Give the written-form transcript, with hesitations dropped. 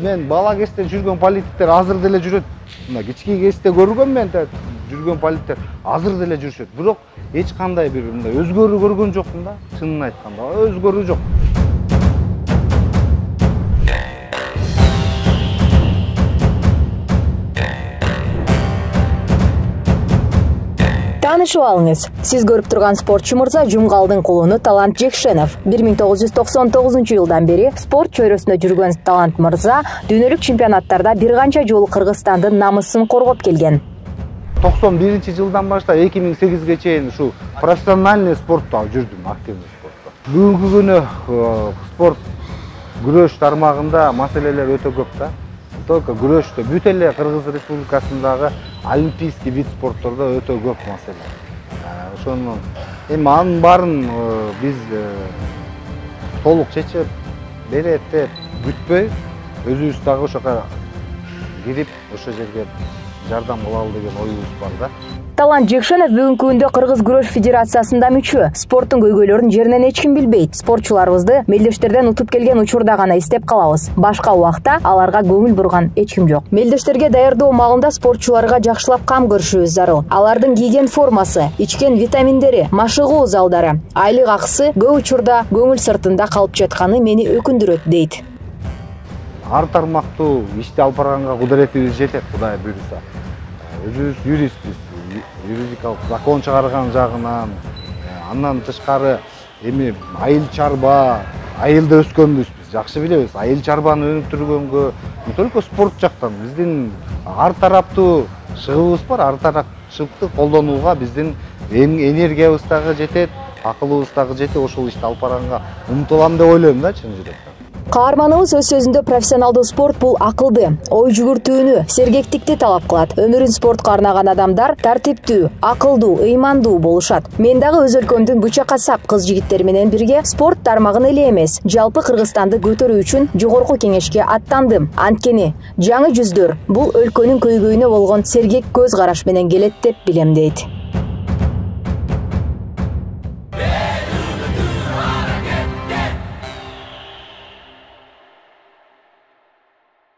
Мен бала кезде жүргөн политиктер азыр деле жүрөт. Мына кички кезде көргөм мен жүргөн политиктер азыр деле жүрүшөт. Бирок эч кандай бир мындай өзгөрүү көргөн жокмун да, чынын айтканда. Өзгөрүү жок. Таанышып алыңыз. Сиз көрүп турган спортчу мырза Жумгалдын кулуну Талант Жекшенов. 1999 жылдан бери спорт чөйрөсүндө жүргөн Талант мырза дүйнөлүк чемпионаттарда бир канча жолу Кыргызстандын намысын коргоп келген. 91-жылдан баштап 2008-ге чейин ушу профессиональный спортто жүрдүм, активный спортто. Бүгүнкү күнү спорт күрөш тармагында маселелер өтө көп да. Только күрөштө бүт эле Кыргыз Республикасындагы олимпийский вид спорттордо өтө көп маселе. Ошону эми анын баарын биз толук чечип берет деп күтпөй, өзүбүз дагы ошого кирип, ошо жерге жардам кылалы деген оюбуз бар да. Талант Жекшенов бүгүнкү күндө Кыргыз күрөш федерациясында мүчө. Спорттун көйгөйлөрүн жеринен эч ким билбейт. Спортчуларыбызды мелдештерден утуп келген учурда гана эстеп калабыз. Башка убакта аларга көңүл бурган эч ким жок. Мелдештерге даярдоо маалында спортчуларга жакшылап кам көрүшүбүз зарыл. Алардын кийген формасы, ичкен витаминдери, машыгуу залдары, айлык акысы көп учурда көңүл сыртында калып жатканы мени өкүндүрөт, дейт. Ар тармактуу ишти алып барганга кудуретибиз жетет, Кудай буйруса. Өзүбүз юристпиз. Юридикалык закон чыгарган жагынан, андан тышкары эми айыл чарба, айылда өскөнбүз, биз жакшы билебиз. Айыл чарбаны өнүктүргөнгө не только спорт жактан, биздин ар тараптуу чыгыбыбыз бар, ар тарапчылыкты колдонууга биздин энергиябыз дагы жетет, акылыбыз дагы жетет, ошол ишти алып барганга умтулам деп ойлойм да, чын жүрөктөн. Каарманыбыз өз сөзүндө профессионалдуу спорт бул акылды, ой жүгүртүүнү, сергектикти талап кылат. Өмүрүн спортко арнаган адамдар тартиптүү, акылдуу, ыймандуу болушат. Мен дагы өз өлкөмдүн бычакка сап кыз-жигиттери менен бирге спорт тармагын эле эмес, жалпы Кыргызстанды көтөрүү үчүн жогорку кеңешке аттандым. Анткени жаңы жүздөр бул өлкөнүн көйгөйүнө болгон сергек көз караш менен келет деп билем, дейт.